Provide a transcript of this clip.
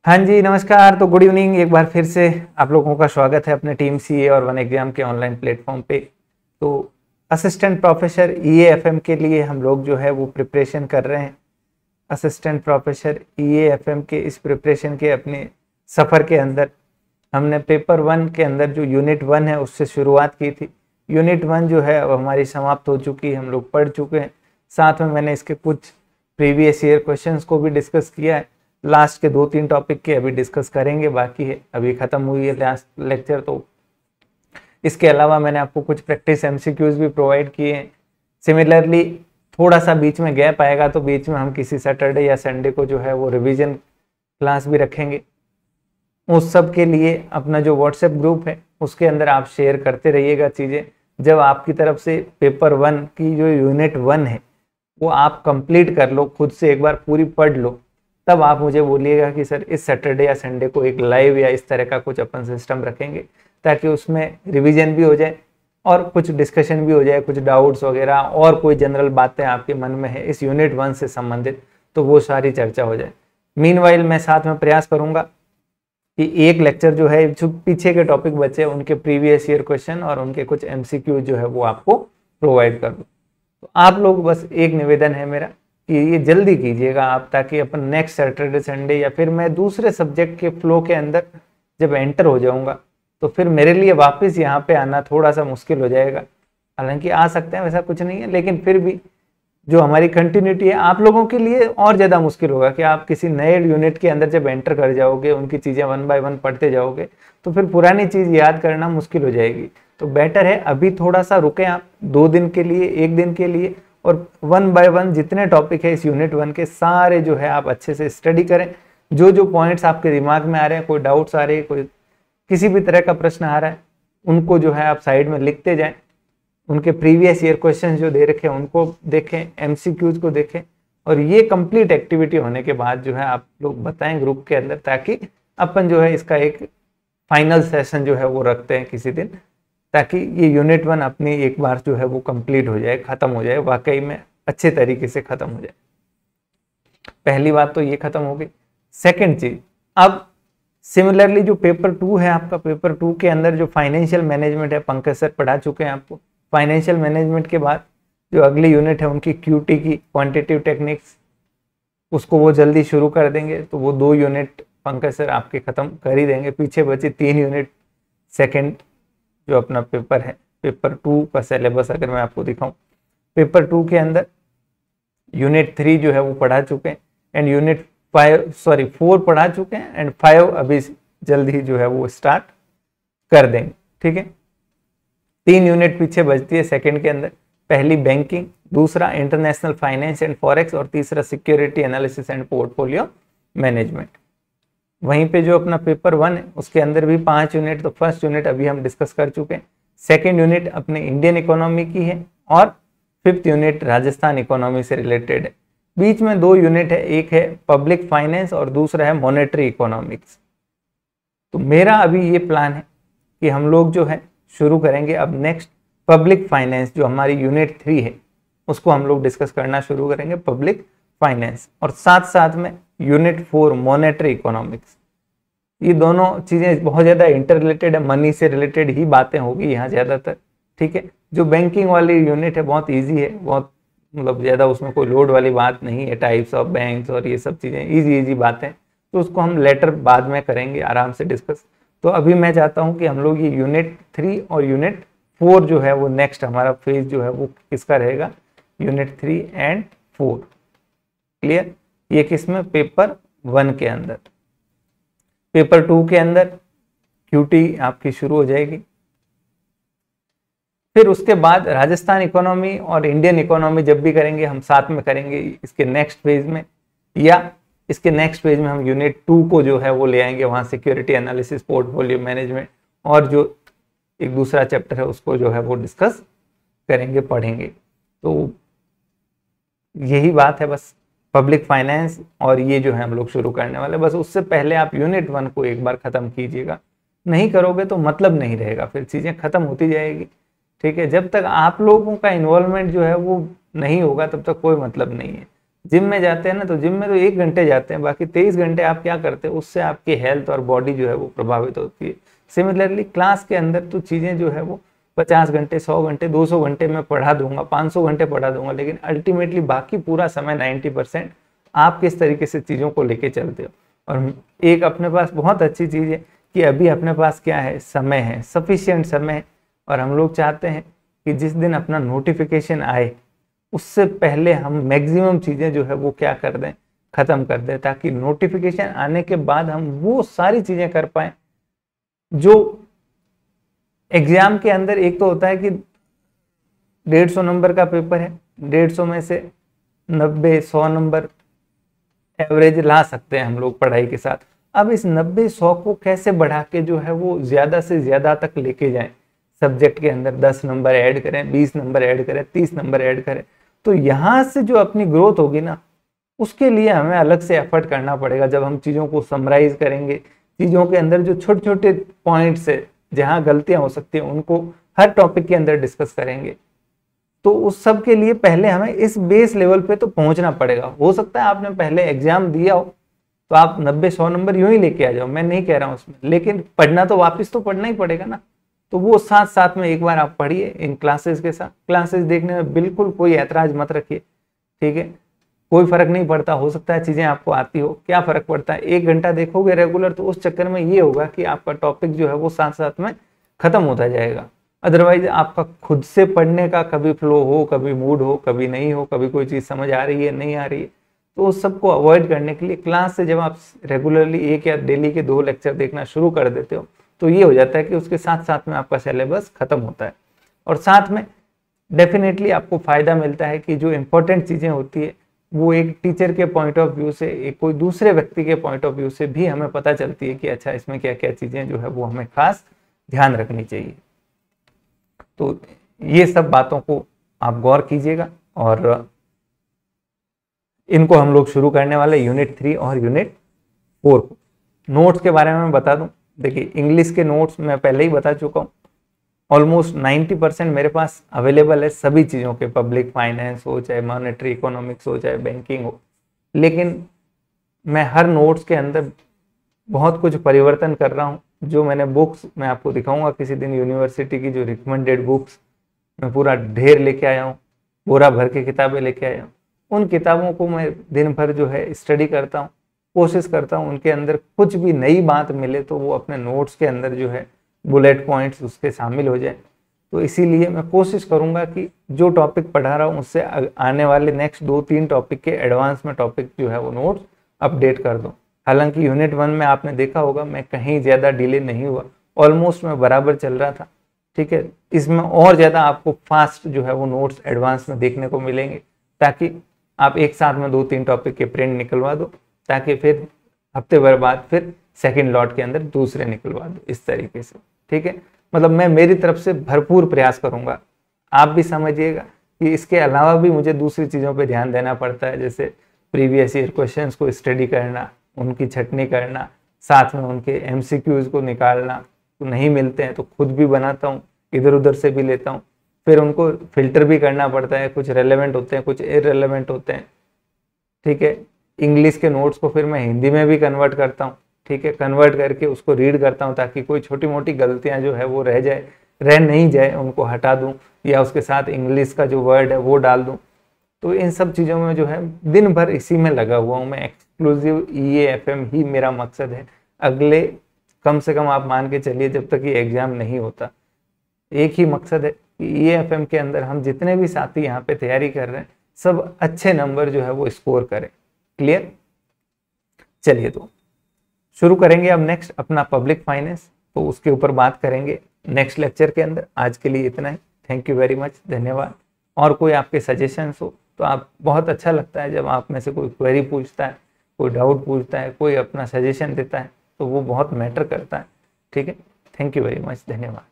हाँ जी, नमस्कार। तो गुड इवनिंग। एक बार फिर से आप लोगों का स्वागत है अपने टीम सीए और वन एग्जाम के ऑनलाइन प्लेटफॉर्म पे। तो असिस्टेंट प्रोफेसर ईएएफएम के लिए हम लोग जो है वो प्रिपरेशन कर रहे हैं। असिस्टेंट प्रोफेसर ईएएफएम के इस प्रिपरेशन के अपने सफ़र के अंदर हमने पेपर 1 के अंदर जो यूनिट 1 है उससे शुरुआत की थी। यूनिट 1 जो है अब हमारी समाप्त हो चुकी है, हम लोग पढ़ चुके हैं। साथ में मैंने इसके कुछ प्रीवियस ईयर क्वेश्चंस को भी डिस्कस किया है। लास्ट के 2-3 टॉपिक के अभी डिस्कस करेंगे, बाकी है, अभी ख़त्म हुई है लास्ट लेक्चर। तो इसके अलावा मैंने आपको कुछ प्रैक्टिस एमसीक्यूज भी प्रोवाइड किए हैं। सिमिलरली थोड़ा सा बीच में गैप आएगा तो बीच में हम किसी सैटरडे या संडे को जो है वो रिवीजन क्लास भी रखेंगे। उस सब के लिए अपना जो व्हाट्सएप ग्रुप है उसके अंदर आप शेयर करते रहिएगा चीज़ें। जब आपकी तरफ से पेपर 1 की जो यूनिट 1 है वो आप कंप्लीट कर लो, खुद से एक बार पूरी पढ़ लो, तब आप मुझे बोलिएगा कि सर इस सैटरडे या संडे को एक लाइव या इस तरह का कुछ अपन सिस्टम रखेंगे ताकि उसमें रिवीजन भी हो जाए और कुछ डिस्कशन भी हो जाए, कुछ डाउट्स वगैरह और कोई जनरल बातें आपके मन में है इस यूनिट 1 से संबंधित तो वो सारी चर्चा हो जाए। मीनवाइल मैं साथ में प्रयास करूंगा कि एक लेक्चर जो है जो पीछे के टॉपिक बचे उनके प्रीवियस ईयर क्वेश्चन और उनके कुछ एमसीक्यू जो है वो आपको प्रोवाइड कर दूं। तो आप लोग बस एक निवेदन है मेरा कि ये जल्दी कीजिएगा आप, ताकि अपन नेक्स्ट सैटरडे संडे या फिर मैं दूसरे सब्जेक्ट के फ्लो के अंदर जब एंटर हो जाऊंगा तो फिर मेरे लिए वापस यहाँ पे आना थोड़ा सा मुश्किल हो जाएगा। हालांकि आ सकते हैं, वैसा कुछ नहीं है, लेकिन फिर भी जो हमारी कंटिन्यूटी है आप लोगों के लिए और ज़्यादा मुश्किल होगा कि आप किसी नए यूनिट के अंदर जब एंटर कर जाओगे, उनकी चीज़ें 1 बाय 1 पढ़ते जाओगे तो फिर पुरानी चीज़ याद करना मुश्किल हो जाएगी। तो बेटर है अभी थोड़ा सा रुकें आप 2 दिन के लिए, 1 दिन के लिए, और 1 बाय 1 जितने टॉपिक है इस यूनिट 1 के सारे जो है आप अच्छे से स्टडी करें। जो जो पॉइंट्स आपके दिमाग में आ रहे हैं, कोई डाउट्स आ रहे हैं, कोई किसी भी तरह का प्रश्न आ रहा है, उनको जो है आप साइड में लिखते जाएं। उनके प्रीवियस ईयर क्वेश्चन जो दे रखे हैं उनको देखें, एमसीक्यूज को देखें, और ये कंप्लीट एक्टिविटी होने के बाद जो है आप लोग बताएं ग्रुप के अंदर, ताकि अपन जो है इसका एक फाइनल सेशन जो है वो रखते हैं किसी दिन, ताकि ये यूनिट 1 अपनी एक बार जो है वो कंप्लीट हो जाए, खत्म हो जाए, वाकई में अच्छे तरीके से खत्म हो जाए। पहली बात तो ये खत्म हो गई। सेकंड चीज, अब सिमिलरली जो पेपर 2 है आपका, पेपर 2 के अंदर जो फाइनेंशियल मैनेजमेंट है, पंकज सर पढ़ा चुके हैं आपको। फाइनेंशियल मैनेजमेंट के बाद जो अगली यूनिट है उनकी क्यूटी की क्वांटिटेटिव टेक्निक्स, उसको वो जल्दी शुरू कर देंगे। तो वो 2 यूनिट पंकज सर आपके खत्म कर ही देंगे। पीछे बचे 3 यूनिट सेकेंड जो अपना पेपर है, पेपर 2 का सिलेबस अगर मैं आपको दिखाऊं, पेपर 2 के अंदर यूनिट 3 जो है वो पढ़ा चुके हैं एंड यूनिट 4 पढ़ा चुके हैं एंड 5 अभी जल्द ही जो है वो स्टार्ट कर देंगे। ठीक है, 3 यूनिट पीछे बचती है सेकंड के अंदर। पहली बैंकिंग, दूसरा इंटरनेशनल फाइनेंस एंड फॉरेक्स और तीसरा security analysis and portfolio management. वहीं पे जो अपना पेपर 1 है उसके अंदर भी 5 यूनिट। तो फर्स्ट यूनिट अभी हम डिस्कस कर चुके हैं, सेकेंड यूनिट अपने इंडियन इकोनॉमी की है और 5th यूनिट राजस्थान इकोनॉमी से रिलेटेड है। बीच में 2 यूनिट है, एक है पब्लिक फाइनेंस और दूसरा है मॉनेटरी इकोनॉमिक्स। तो मेरा अभी ये प्लान है कि हम लोग जो है शुरू करेंगे अब नेक्स्ट पब्लिक फाइनेंस, जो हमारी यूनिट 3 है उसको हम लोग डिस्कस करना शुरू करेंगे, पब्लिक फाइनेंस, और साथ साथ में यूनिट 4 मॉनेटरी इकोनॉमिक्स। ये दोनों चीजें बहुत ज्यादा इंटर रिलेटेड है, मनी से रिलेटेड ही बातें होगी यहाँ ज्यादातर। ठीक है, जो बैंकिंग वाली यूनिट है बहुत इजी है, बहुत मतलब ज्यादा उसमें कोई लोड वाली बात नहीं है, टाइप्स ऑफ बैंक्स और ये सब चीजें इजी बातें, तो उसको हम लेटर बाद में करेंगे आराम से डिस्कस। तो अभी मैं चाहता हूँ कि हम लोग ये यूनिट 3 और यूनिट 4 जो है वो नेक्स्ट हमारा फेज जो है वो किसका रहेगा, यूनिट 3 एंड 4। क्लियर, ये किसमें, पेपर 1 के अंदर। पेपर 2 के अंदर क्यूटी आपकी शुरू हो जाएगी। फिर उसके बाद राजस्थान इकोनॉमी और इंडियन इकोनॉमी जब भी करेंगे हम साथ में करेंगे इसके नेक्स्ट फेज में, या इसके नेक्स्ट पेज में हम यूनिट 2 को जो है वो ले आएंगे, वहाँ सिक्योरिटी एनालिसिस पोर्टफोलियो मैनेजमेंट और जो एक दूसरा चैप्टर है उसको जो है वो डिस्कस करेंगे, पढ़ेंगे। तो यही बात है बस, पब्लिक फाइनेंस और ये जो है हम लोग शुरू करने वाले। बस उससे पहले आप यूनिट 1 को एक बार ख़त्म कीजिएगा, नहीं करोगे तो मतलब नहीं रहेगा, फिर चीज़ें ख़त्म होती जाएगी। ठीक है, जब तक आप लोगों का इन्वॉल्वमेंट जो है वो नहीं होगा तब तक कोई मतलब नहीं है। जिम में जाते हैं ना, तो जिम में तो 1 घंटे जाते हैं, बाकी 23 घंटे आप क्या करते हैं, उससे आपकी हेल्थ और बॉडी जो है वो प्रभावित होती है। सिमिलरली क्लास के अंदर तो चीज़ें जो है वो 50 घंटे, 100 घंटे, 200 घंटे में पढ़ा दूंगा, 500 घंटे पढ़ा दूंगा, लेकिन अल्टीमेटली बाकी पूरा समय 90% आप किस तरीके से चीज़ों को लेके चलते हो। और एक अपने पास बहुत अच्छी चीज़ है कि अभी अपने पास क्या है, समय है, सफिशिएंट समय है। और हम लोग चाहते हैं कि जिस दिन अपना नोटिफिकेशन आए उससे पहले हम मैक्सिमम चीज़ें जो है वो क्या कर दें, ख़त्म कर दें, ताकि नोटिफिकेशन आने के बाद हम वो सारी चीज़ें कर पाएँ जो एग्ज़ाम के अंदर। एक तो होता है कि 150 नंबर का पेपर है, 150 में से 90-100 नंबर एवरेज ला सकते हैं हम लोग पढ़ाई के साथ। अब इस 90-100 को कैसे बढ़ा के जो है वो ज़्यादा से ज़्यादा तक लेके जाएं, सब्जेक्ट के अंदर 10 नंबर ऐड करें, 20 नंबर ऐड करें, 30 नंबर ऐड करें, तो यहाँ से जो अपनी ग्रोथ होगी ना, उसके लिए हमें अलग से एफर्ट करना पड़ेगा। जब हम चीज़ों को समराइज करेंगे, चीज़ों के अंदर जो छोटे छोटे पॉइंट्स है जहाँ गलतियाँ हो सकती हैं उनको हर टॉपिक के अंदर डिस्कस करेंगे, तो उस सब के लिए पहले हमें इस बेस लेवल पे तो पहुंचना पड़ेगा। हो सकता है आपने पहले एग्जाम दिया हो तो आप 90-100 नंबर यूं ही लेके आ जाओ, मैं नहीं कह रहा हूं उसमें, लेकिन पढ़ना तो वापस तो पढ़ना ही पड़ेगा ना। तो वो साथ साथ में एक बार आप पढ़िए इन क्लासेस के साथ। क्लासेस देखने में बिल्कुल कोई ऐतराज मत रखिए, ठीक है, कोई फर्क नहीं पड़ता। हो सकता है चीजें आपको आती हो, क्या फर्क पड़ता है, 1 घंटा देखोगे रेगुलर, तो उस चक्कर में ये होगा कि आपका टॉपिक जो है वो साथ साथ में खत्म होता जाएगा। अदरवाइज आपका खुद से पढ़ने का कभी फ्लो हो, कभी मूड हो, कभी नहीं हो, कभी कोई चीज़ समझ आ रही है नहीं आ रही है, तो उस सबको अवॉइड करने के लिए क्लास से जब आप रेगुलरली 1 या डेली के 2 लेक्चर देखना शुरू कर देते हो, तो ये हो जाता है कि उसके साथ साथ में आपका सिलेबस खत्म होता है। और साथ में डेफिनेटली आपको फ़ायदा मिलता है कि जो इम्पोर्टेंट चीज़ें होती है वो एक टीचर के पॉइंट ऑफ व्यू से, एक कोई दूसरे व्यक्ति के पॉइंट ऑफ व्यू से भी हमें पता चलती है कि अच्छा इसमें क्या क्या चीज़ें जो है वो हमें खास ध्यान रखनी चाहिए। तो ये सब बातों को आप गौर कीजिएगा। और इनको हम लोग शुरू करने वाले यूनिट 3 और यूनिट 4 को। नोट्स के बारे में मैं बता दूं, देखिए इंग्लिश के नोट्स मैं पहले ही बता चुका हूँ, ऑलमोस्ट 90% मेरे पास अवेलेबल है सभी चीज़ों के, पब्लिक फाइनेंस हो, चाहे मॉनेटरी इकोनॉमिक्स हो, चाहे बैंकिंग हो। लेकिन मैं हर नोट्स के अंदर बहुत कुछ परिवर्तन कर रहा हूँ। जो मैंने बुक्स मैं आपको दिखाऊंगा किसी दिन, यूनिवर्सिटी की जो रिकमेंडेड बुक्स मैं पूरा ढेर लेके आया हूँ, बोरा भर के किताबें लेके आया हूँ। उन किताबों को मैं दिन भर जो है स्टडी करता हूँ, कोशिश करता हूँ उनके अंदर कुछ भी नई बात मिले तो वो अपने नोट्स के अंदर जो है बुलेट पॉइंट्स उसके शामिल हो जाए। तो इसीलिए मैं कोशिश करूँगा कि जो टॉपिक पढ़ा रहा हूँ उससे आने वाले नेक्स्ट 2-3 टॉपिक के एडवांस में टॉपिक जो है वो नोट्स अपडेट कर दूँ। हालांकि यूनिट 1 में आपने देखा होगा मैं कहीं ज़्यादा डिले नहीं हुआ, ऑलमोस्ट मैं बराबर चल रहा था, ठीक है। इसमें और ज़्यादा आपको फास्ट जो है वो नोट्स एडवांस में देखने को मिलेंगे, ताकि आप एक साथ में 2-3 टॉपिक के प्रिंट निकलवा दो, ताकि फिर हफ्ते भर बाद फिर सेकंड लॉट के अंदर दूसरे निकलवा दो, इस तरीके से, ठीक है। मतलब मैं मेरी तरफ से भरपूर प्रयास करूँगा। आप भी समझिएगा कि इसके अलावा भी मुझे दूसरी चीज़ों पर ध्यान देना पड़ता है, जैसे प्रीवियस ईयर क्वेश्चंस को स्टडी करना, उनकी छटनी करना, साथ में उनके एमसीक्यूज को निकालना, तो नहीं मिलते हैं तो खुद भी बनाता हूँ, इधर उधर से भी लेता हूँ, फिर उनको फिल्टर भी करना पड़ता है, कुछ रेलेवेंट होते हैं, कुछ इररेलेवेंट होते हैं, ठीक है। इंग्लिश के नोट्स को फिर मैं हिंदी में भी कन्वर्ट करता हूँ, ठीक है, कन्वर्ट करके उसको रीड करता हूँ, ताकि कोई छोटी मोटी गलतियाँ जो है वो रह नहीं जाए, उनको हटा दूँ या उसके साथ इंग्लिश का जो वर्ड है वो डाल दूँ। तो इन सब चीज़ों में जो है दिन भर इसी में लगा हुआ हूँ मैं। एक्सक्लूसिव EAFM ही मेरा मकसद है। अगले कम से कम आप मान के चलिए जब तक ये एग्ज़ाम नहीं होता, एक ही मकसद है कि EAFM के अंदर हम जितने भी साथी यहाँ पे तैयारी कर रहे हैं सब अच्छे नंबर जो है वो स्कोर करें। क्लियर? चलिए तो शुरू करेंगे अब नेक्स्ट अपना पब्लिक फाइनेंस, तो उसके ऊपर बात करेंगे नेक्स्ट लेक्चर के अंदर। आज के लिए इतना ही। थैंक यू वेरी मच, धन्यवाद। और कोई आपके सजेशंस हो तो आप, बहुत अच्छा लगता है जब आप में से कोई क्वेरी पूछता है, कोई डाउट पूछता है, कोई अपना सजेशन देता है, तो वो बहुत मैटर करता है, ठीक है। थैंक यू वेरी मच, धन्यवाद।